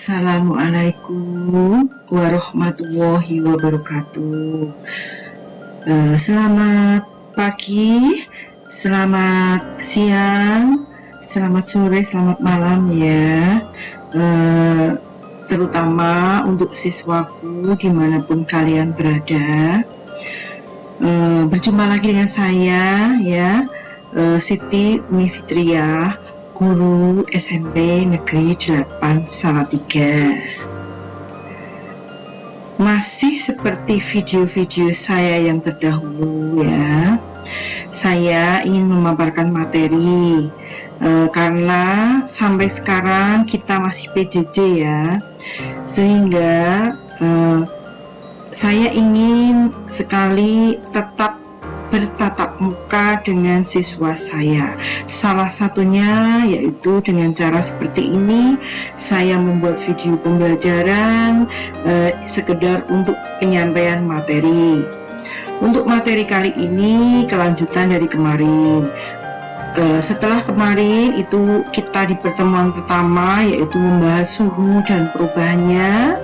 Assalamualaikum warahmatullahi wabarakatuh. Selamat pagi, selamat siang, selamat sore, selamat malam ya. Terutama untuk siswaku dimanapun kalian berada. Berjumpa lagi dengan saya ya, Siti Umi Fitriah, guru SMP Negeri 8 Salatiga. Masih seperti video-video saya yang terdahulu ya, saya ingin memaparkan materi karena sampai sekarang kita masih PJJ ya, sehingga saya ingin sekali tetap bertatap muka dengan siswa saya. Salah satunya yaitu dengan cara seperti ini, saya membuat video pembelajaran sekedar untuk penyampaian materi. Untuk materi kali ini kelanjutan dari kemarin. Setelah kemarin itu kita di pertemuan pertama yaitu membahas suhu dan perubahannya.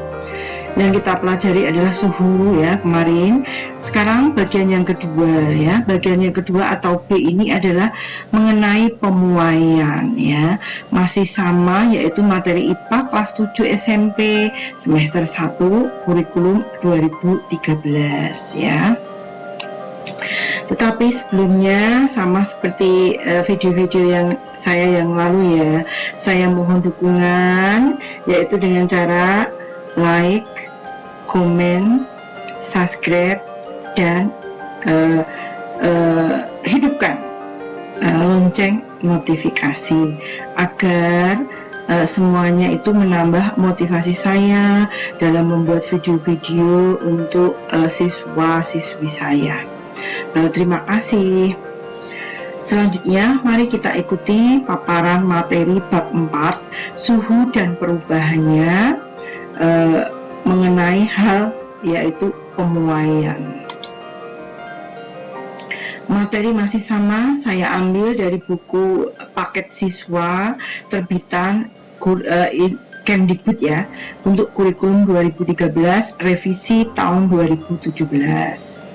Yang kita pelajari adalah suhu ya kemarin. Sekarang bagian yang kedua ya, bagian yang kedua atau B ini adalah mengenai pemuaian ya. Masih sama yaitu materi IPA kelas 7 SMP semester 1 kurikulum 2013 ya. Tetapi sebelumnya sama seperti video-video yang lalu ya, saya mohon dukungan yaitu dengan cara like, komen, subscribe, dan hidupkan lonceng notifikasi agar semuanya itu menambah motivasi saya dalam membuat video-video untuk siswa-siswi saya. Terima kasih. Selanjutnya, mari kita ikuti paparan materi bab 4, suhu dan perubahannya, mengenai hal yaitu pemuaian. Materi masih sama, saya ambil dari buku paket siswa terbitan Kemdikbud ya, untuk kurikulum 2013 revisi tahun 2017.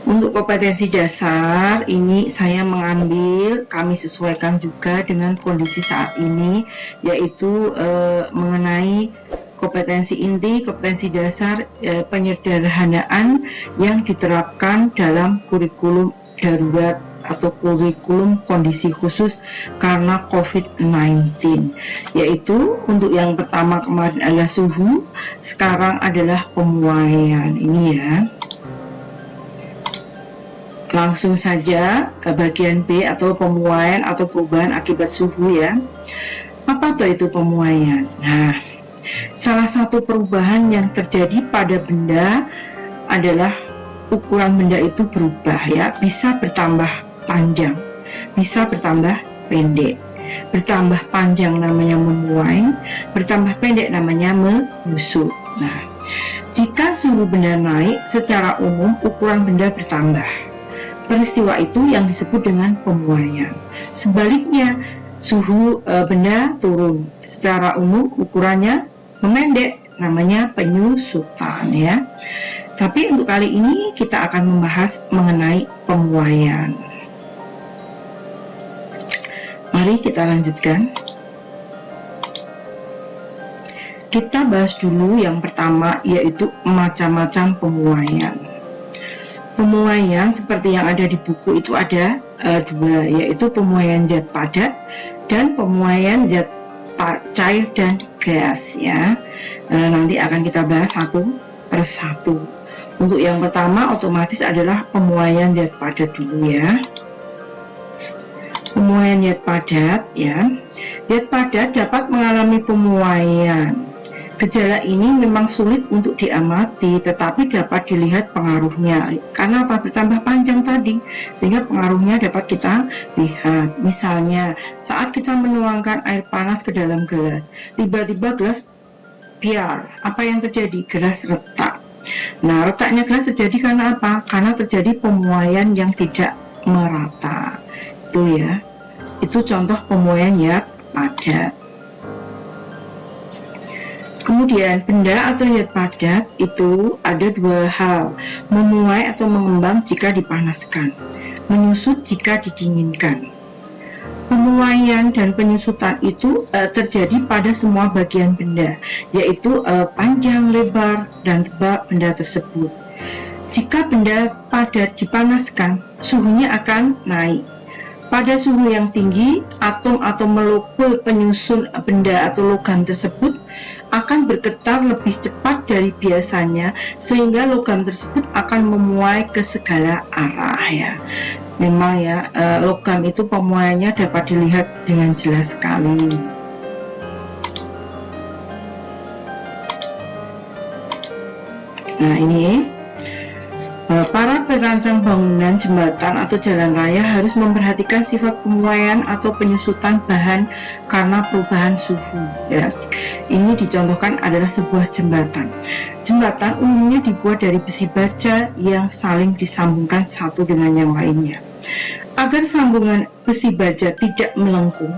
Untuk kompetensi dasar ini saya mengambil, kami sesuaikan juga dengan kondisi saat ini, yaitu mengenai kompetensi inti, kompetensi dasar, penyederhanaan yang diterapkan dalam kurikulum darurat atau kurikulum kondisi khusus karena COVID-19, yaitu untuk yang pertama kemarin adalah suhu, sekarang adalah pemuaian ini ya. Langsung saja bagian B atau pemuaian atau perubahan akibat suhu ya. Apa itu pemuaian? Nah, salah satu perubahan yang terjadi pada benda adalah ukuran benda itu berubah ya, bisa bertambah panjang, bisa bertambah pendek. Bertambah panjang namanya memuai, bertambah pendek namanya menyusut. Nah, jika suhu benda naik, secara umum ukuran benda bertambah. Peristiwa itu yang disebut dengan pemuaian. Sebaliknya, suhu benda turun, secara umum ukurannya memendek, namanya penyusutan ya. Tapi untuk kali ini kita akan membahas mengenai pemuaian. Mari kita lanjutkan. Kita bahas dulu yang pertama yaitu macam-macam pemuaian. Pemuaian seperti yang ada di buku itu ada dua, yaitu pemuaian zat padat dan pemuaian zat cair dan gas ya. Nanti akan kita bahas satu persatu. Untuk yang pertama otomatis adalah pemuaian zat padat dulu ya. Pemuaian zat padat ya. Zat padat dapat mengalami pemuaian. Gejala ini memang sulit untuk diamati, tetapi dapat dilihat pengaruhnya. Karena apa? Bertambah panjang tadi, sehingga pengaruhnya dapat kita lihat. Misalnya, saat kita menuangkan air panas ke dalam gelas, tiba-tiba gelas biar. Apa yang terjadi? Gelas retak. Nah, retaknya gelas terjadi karena apa? Karena terjadi pemuaian yang tidak merata. Itu ya. Itu contoh pemuaian zat padat. Kemudian benda atau zat padat itu ada dua hal, memuai atau mengembang jika dipanaskan, menyusut jika didinginkan. Pemuaian dan penyusutan itu terjadi pada semua bagian benda, yaitu panjang, lebar, dan tebal benda tersebut. Jika benda padat dipanaskan, suhunya akan naik. Pada suhu yang tinggi, atom atau molekul penyusun benda atau logam tersebut akan bergetar lebih cepat dari biasanya, sehingga logam tersebut akan memuai ke segala arah ya. Memang ya, logam itu pemuaiannya dapat dilihat dengan jelas sekali. Nah ini, para perancang bangunan, jembatan atau jalan raya harus memperhatikan sifat pemuaian atau penyusutan bahan karena perubahan suhu ya. Ini dicontohkan adalah sebuah jembatan. Jembatan umumnya dibuat dari besi baja yang saling disambungkan satu dengan yang lainnya. Agar sambungan besi baja tidak melengkung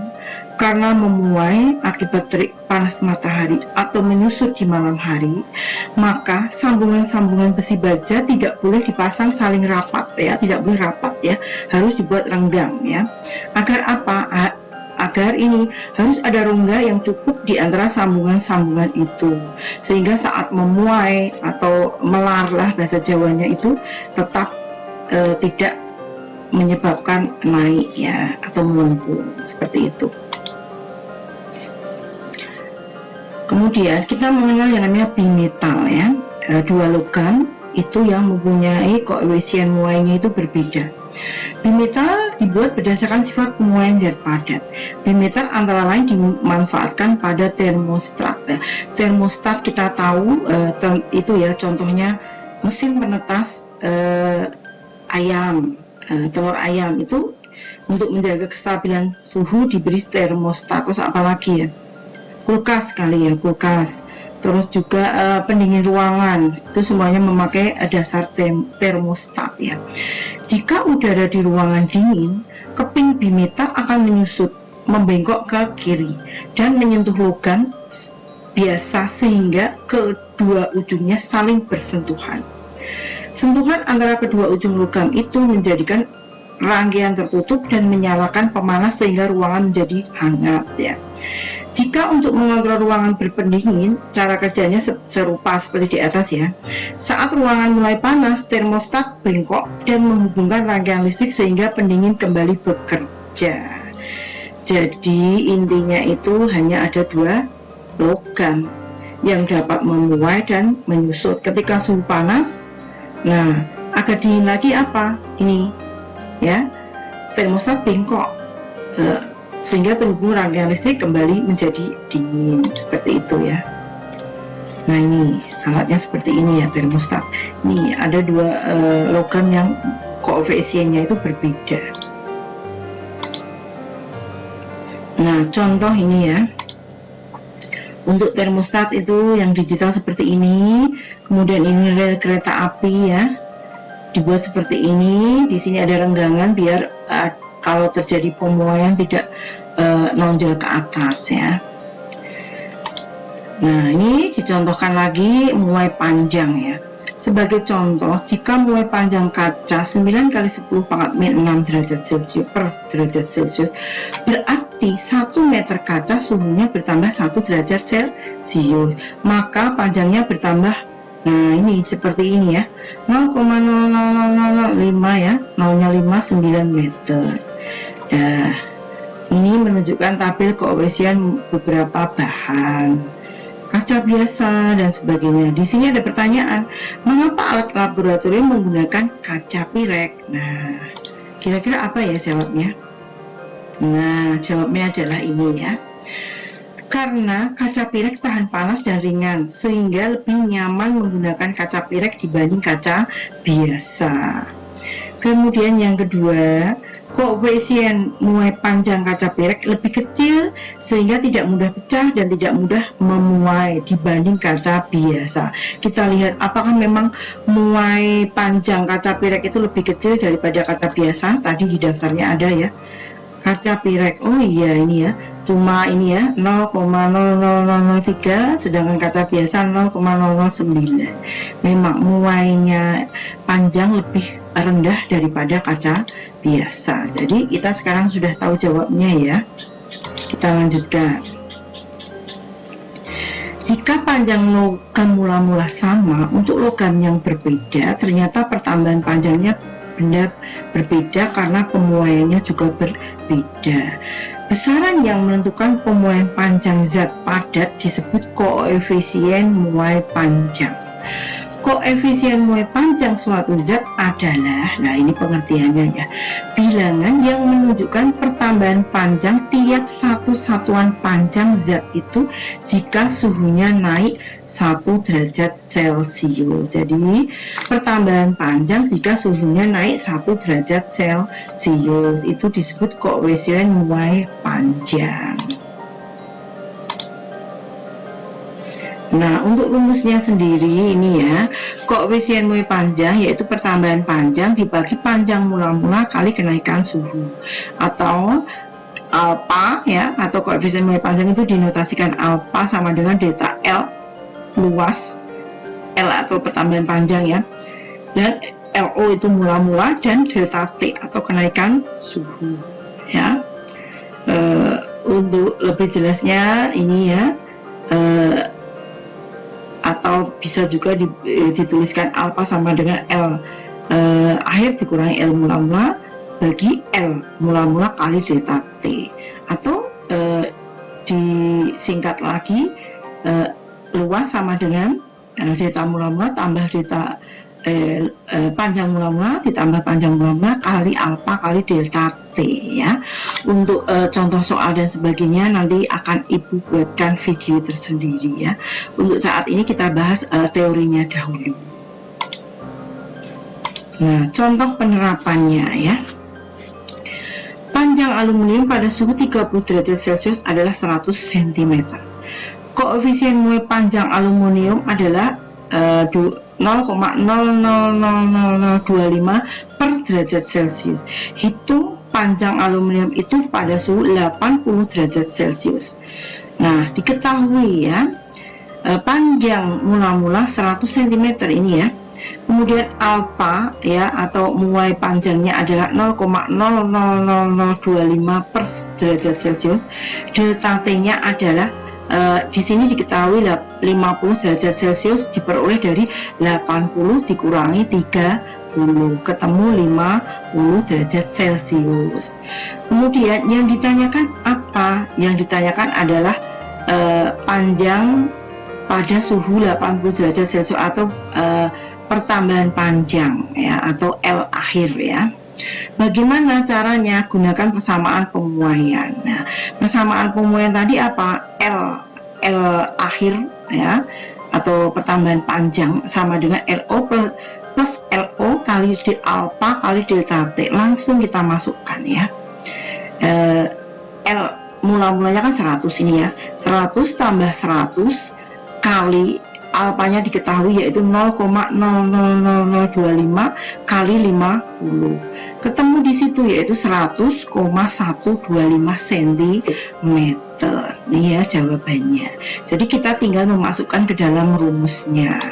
karena memuai akibat terik panas matahari atau menyusut di malam hari, maka sambungan-sambungan besi baja tidak boleh dipasang saling rapat ya, tidak boleh rapat ya, harus dibuat renggang ya. Agar apa? Agar ini harus ada rongga yang cukup di antara sambungan-sambungan itu, sehingga saat memuai atau melarlah bahasa Jawanya itu tetap tidak menyebabkan naik ya atau melengkung seperti itu. Kemudian kita mengenal yang namanya bimetal ya, dua logam itu yang mempunyai koefisien muainya itu berbeda. Bimetal dibuat berdasarkan sifat pemuaian zat padat. Bimetal antara lain dimanfaatkan pada termostat. Termostat kita tahu itu ya, contohnya mesin penetas ayam, telur ayam itu untuk menjaga kestabilan suhu diberi termostat. Terus apalagi ya? Kulkas kali ya, kulkas. Terus juga pendingin ruangan itu semuanya memakai dasar termostat ya. Jika udara di ruangan dingin, keping bimetal akan menyusut, membengkok ke kiri dan menyentuh logam biasa sehingga kedua ujungnya saling bersentuhan. Sentuhan antara kedua ujung logam itu menjadikan rangkaian tertutup dan menyalakan pemanas sehingga ruangan menjadi hangat ya. Jika untuk mengontrol ruangan berpendingin, cara kerjanya serupa seperti di atas ya. Saat ruangan mulai panas, termostat bengkok dan menghubungkan rangkaian listrik sehingga pendingin kembali bekerja. Jadi intinya itu hanya ada dua logam yang dapat memuai dan menyusut ketika suhu panas. Nah, agak dingin lagi apa? Ini ya, termostat bengkok. Sehingga terhubung rangkaian listrik kembali menjadi dingin seperti itu ya. Nah ini alatnya seperti ini ya, termostat. Nih ada dua logam yang koefisiennya itu berbeda. Nah contoh ini ya, untuk termostat itu yang digital seperti ini. Kemudian ini rel kereta api ya, dibuat seperti ini. Di sini ada renggangan biar kalau terjadi pemuaian tidak nonjol ke atas ya. Nah ini dicontohkan lagi muai panjang ya. Sebagai contoh, jika muai panjang kaca 9 kali 10 pangkat min 6 derajat Celcius per derajat Celcius, berarti 1 meter kaca suhunya bertambah 1 derajat Celcius, maka panjangnya bertambah. Nah ini seperti ini ya, 0,00005 ya, 0,59 meter. Nah, ini menunjukkan tabel koefisien beberapa bahan, kaca biasa dan sebagainya. Di sini ada pertanyaan, mengapa alat laboratorium menggunakan kaca pirek? Nah, kira-kira apa ya jawabnya? Nah, jawabnya adalah ini ya. Karena kaca pirek tahan panas dan ringan, sehingga lebih nyaman menggunakan kaca pirek dibanding kaca biasa. Kemudian yang kedua, koefisien muai panjang kaca pirek lebih kecil sehingga tidak mudah pecah dan tidak mudah memuai dibanding kaca biasa. Kita lihat apakah memang muai panjang kaca pirek itu lebih kecil daripada kaca biasa. Tadi di daftarnya ada ya, kaca pirek. Oh iya ini ya, cuma ini ya 0,00003, sedangkan kaca biasa 0,009. Memang muainya panjang lebih rendah daripada kaca biasa. Jadi kita sekarang sudah tahu jawabnya ya. Kita lanjutkan. Jika panjang logam mula-mula sama, untuk logam yang berbeda ternyata pertambahan panjangnya benda berbeda karena pemuaiannya juga berbeda. Besaran yang menentukan pemuaian panjang zat padat disebut koefisien muai panjang. Koefisien muai panjang suatu zat adalah, nah ini pengertiannya ya, bilangan yang menunjukkan pertambahan panjang tiap satu satuan panjang zat itu jika suhunya naik 1 derajat Celcius. Jadi pertambahan panjang jika suhunya naik 1 derajat Celcius itu disebut koefisien muai panjang. Nah, untuk rumusnya sendiri ini ya, koefisien muai panjang yaitu pertambahan panjang dibagi panjang mula-mula kali kenaikan suhu, atau alpha ya, atau koefisien muai panjang itu dinotasikan alpha sama dengan delta L luas, L atau pertambahan panjang ya, dan LO itu mula-mula, dan delta T atau kenaikan suhu ya. Untuk lebih jelasnya ini ya, atau bisa juga dituliskan alpha sama dengan L akhir dikurangi L mula-mula bagi L mula-mula kali delta T, atau disingkat lagi luas sama dengan delta mula-mula tambah delta panjang mula-mula ditambah panjang mula-mula kali alpha kali delta T ya. Untuk contoh soal dan sebagainya nanti akan Ibu buatkan video tersendiri ya. Untuk saat ini kita bahas teorinya dahulu. Nah, contoh penerapannya ya. Panjang aluminium pada suhu 30 derajat Celcius adalah 100 cm. Koefisien muai panjang aluminium adalah 0,000025 per derajat Celcius. Hitung panjang aluminium itu pada suhu 80 derajat Celcius. Nah, diketahui ya, panjang mula-mula 100 cm ini ya. Kemudian alpha ya, atau muai panjangnya adalah 0,00025 per derajat Celcius. Delta T-nya adalah di sini diketahui 50 derajat Celcius diperoleh dari 80 dikurangi 30, ketemu 50 derajat Celcius. Kemudian yang ditanyakan apa? Yang ditanyakan adalah panjang pada suhu 80 derajat Celcius, atau pertambahan panjang ya, atau L akhir ya. Bagaimana caranya? Gunakan persamaan pemuaian. Nah, persamaan pemuaian tadi apa? L akhir ya, atau pertambahan panjang sama dengan LO plus LO kali D alpha kali delta T. Langsung kita masukkan ya. L mula-mulanya kan 100 ini ya. 100 tambah 100 kali alpanya diketahui yaitu 0,00025 kali 50. Ketemu di situ yaitu 100,125 cm. Ini ya jawabannya. Jadi kita tinggal memasukkan ke dalam rumusnya.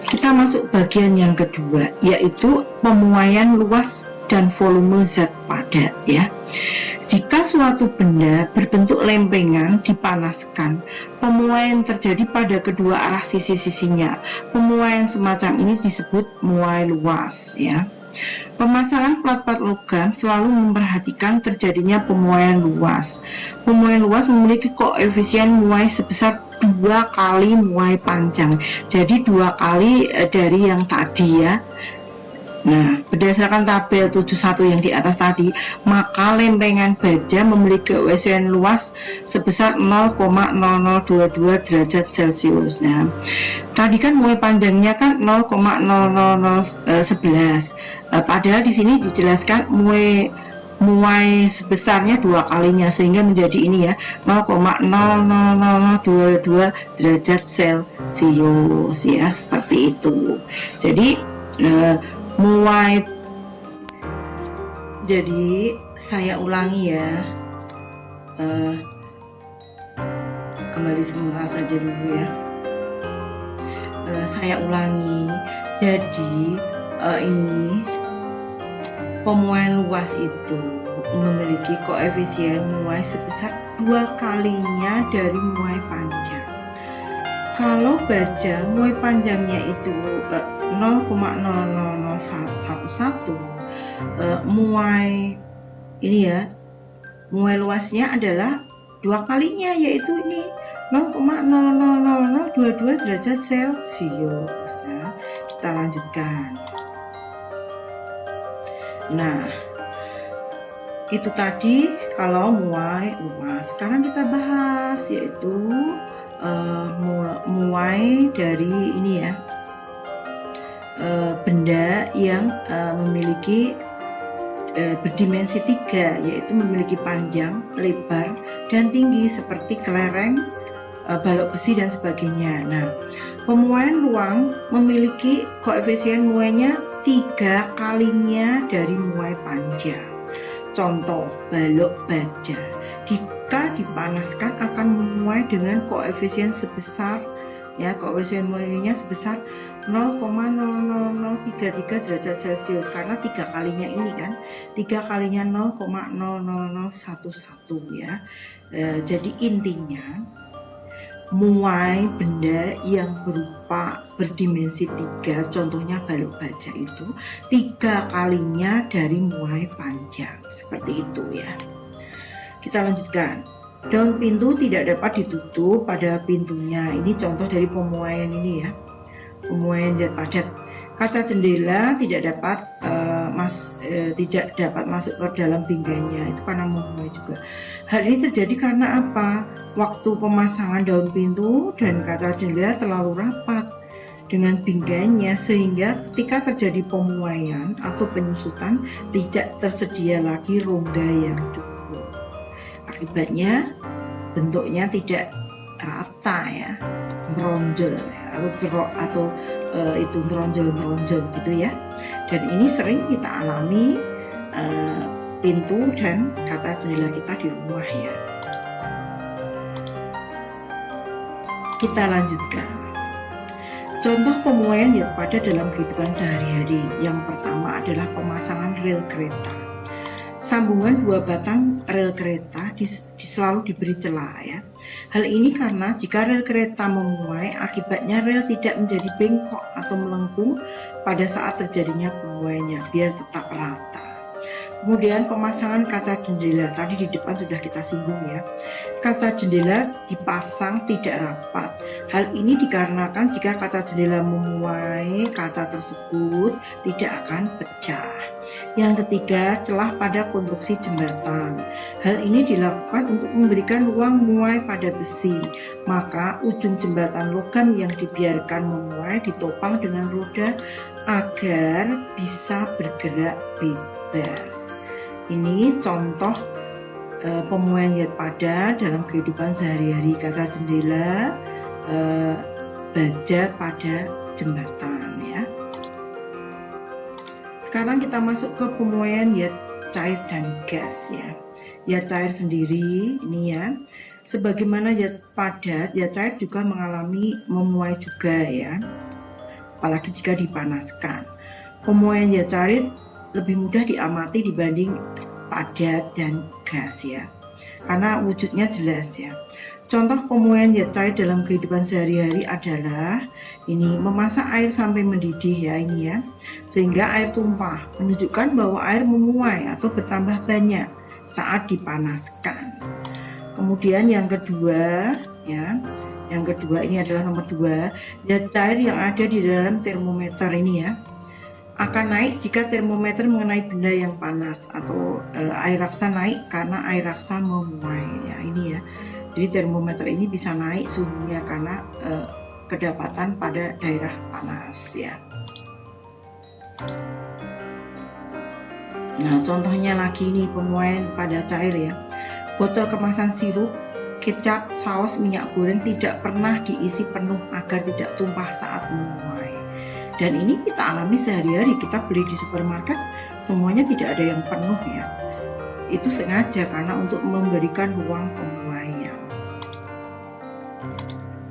Kita masuk bagian yang kedua, yaitu pemuaian luas dan volume zat padat ya. Jika suatu benda berbentuk lempengan dipanaskan, pemuaian terjadi pada kedua arah sisi-sisinya. Pemuaian semacam ini disebut muai luas ya. Pemasangan plat-plat logam selalu memperhatikan terjadinya pemuaian luas. Pemuaian luas memiliki koefisien muai sebesar 2 kali muai panjang. Jadi 2 kali dari yang tadi ya. Nah, berdasarkan tabel 71 yang di atas tadi, maka lempengan baja memiliki koefisien luas sebesar 0,0022 derajat Celcius. Nah, tadi kan muai panjangnya kan 0,00011. Padahal di sini dijelaskan muai sebesarnya 2 kalinya, sehingga menjadi ini ya 0,00022 derajat Celcius ya, seperti itu. Jadi jadi saya ulangi ya, kembali sebentar saja dulu ya. Saya ulangi, jadi ini pemuaian luas itu memiliki koefisien muai sebesar 2 kalinya dari muai panjang. Kalau baja muai panjangnya itu 0,00011, muai ini ya, muai luasnya adalah 2 kalinya, yaitu ini 0,00022 derajat Celcius. Nah, kita lanjutkan. Nah, itu tadi kalau muai luas. Sekarang kita bahas yaitu muai dari ini ya, benda yang memiliki berdimensi 3, yaitu memiliki panjang, lebar, dan tinggi seperti kelereng, balok besi dan sebagainya. Nah, pemuaian ruang memiliki koefisien muainya 3 kalinya dari muai panjang. Contoh, balok baja jika dipanaskan akan memuai dengan koefisien sebesar ya, koefisien muainya sebesar 0,00033 derajat Celcius, karena 3 kalinya ini kan, 3 kalinya 0,00011 ya. Jadi intinya muai benda yang berupa berdimensi 3, contohnya balok baja itu 3 kalinya dari muai panjang, seperti itu ya. Kita lanjutkan. Daun pintu tidak dapat ditutup pada pintunya. Ini contoh dari pemuaian ini ya, pemuaian zat padat. Kaca jendela tidak dapat masuk ke dalam binggainya, itu karena memuai juga. Hal ini terjadi karena apa? Waktu pemasangan daun pintu dan kaca jendela terlalu rapat dengan binggainya, sehingga ketika terjadi pemuaian atau penyusutan tidak tersedia lagi rongga yang cukup. Akibatnya bentuknya tidak rata ya, meronjol ya, atau itu teronjol gitu ya. Dan ini sering kita alami pintu dan kaca jendela kita di rumah ya. Kita lanjutkan. Contoh pemuaian zat padat dalam kehidupan sehari-hari. Yang pertama adalah pemasangan rel kereta. Sambungan 2 batang rel kereta selalu diberi celah ya. Hal ini karena jika rel kereta memuai, akibatnya rel tidak menjadi bengkok atau melengkung pada saat terjadinya pemuaiannya, biar tetap rata. Kemudian pemasangan kaca jendela, tadi di depan sudah kita singgung ya. Kaca jendela dipasang tidak rapat. Hal ini dikarenakan jika kaca jendela memuai, kaca tersebut tidak akan pecah. Yang ketiga, celah pada konstruksi jembatan. Hal ini dilakukan untuk memberikan ruang muai pada besi. Maka ujung jembatan logam yang dibiarkan memuai ditopang dengan roda agar bisa bergerak bebas. Ini contoh pemuaian zat padat dalam kehidupan sehari-hari, kaca jendela, baja pada jembatan ya. Sekarang kita masuk ke pemuaian zat cair dan gas ya. Zat cair sendiri ini ya, sebagaimana zat padat, zat cair juga mengalami memuai juga ya, apalagi jika dipanaskan. Pemuaian zat cair lebih mudah diamati dibanding padat dan gas ya, karena wujudnya jelas ya. Contoh pemuaian zat cair dalam kehidupan sehari-hari adalah ini, memasak air sampai mendidih ya, ini ya, sehingga air tumpah, menunjukkan bahwa air memuai atau bertambah banyak saat dipanaskan. Kemudian yang kedua ya, yang kedua ini adalah nomor 2, zat cair yang ada di dalam termometer ini ya, akan naik jika termometer mengenai benda yang panas, atau air raksa naik karena air raksa memuai ya, ini ya. Jadi termometer ini bisa naik suhunya karena kedapatan pada daerah panas ya. Nah, contohnya lagi nih pemuaian pada cair ya. Botol kemasan sirup, kecap, saus, minyak goreng tidak pernah diisi penuh agar tidak tumpah saat memuai. Dan ini kita alami sehari-hari, kita beli di supermarket semuanya tidak ada yang penuh ya. itu sengaja karena untuk memberikan ruang pemuaian.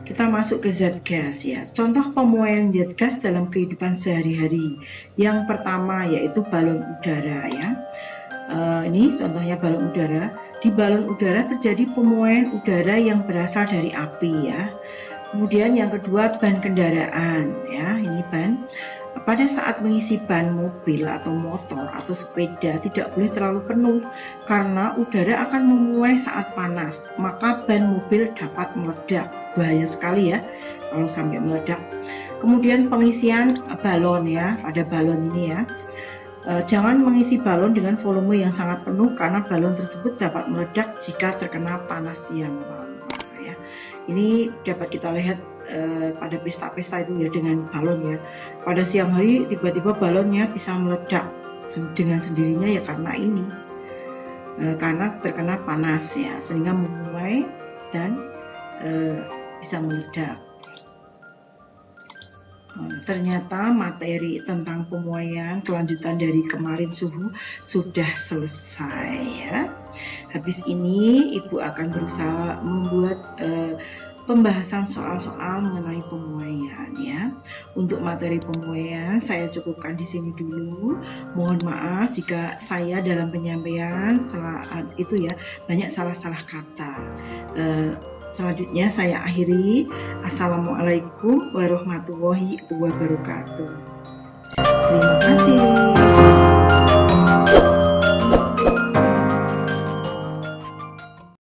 Kita masuk ke zat gas ya. Contoh pemuaian zat gas dalam kehidupan sehari-hari. Yang pertama yaitu balon udara ya. Ini contohnya balon udara. Di balon udara terjadi pemuaian udara yang berasal dari api ya. Kemudian yang kedua ban kendaraan ya. Ini ban. Pada saat mengisi ban mobil atau motor atau sepeda tidak boleh terlalu penuh karena udara akan memuai saat panas, maka ban mobil dapat meledak. Bahaya sekali ya kalau sampai meledak. Kemudian pengisian balon ya, pada balon ini ya. Jangan mengisi balon dengan volume yang sangat penuh karena balon tersebut dapat meledak jika terkena panas yang lama ya. Ini dapat kita lihat pada pesta-pesta itu ya dengan balon ya. Pada siang hari tiba-tiba balonnya bisa meledak dengan sendirinya ya karena ini karena terkena panas ya, sehingga memuai dan bisa meledak. Ternyata materi tentang pemuaian kelanjutan dari kemarin suhu sudah selesai ya. Habis ini Ibu akan berusaha membuat pembahasan soal-soal mengenai pemuaian ya. Untuk materi pemuaian saya cukupkan di sini dulu. Mohon maaf jika saya dalam penyampaian itu ya banyak salah-salah kata. Selanjutnya saya akhiri. Assalamualaikum warahmatullahi wabarakatuh.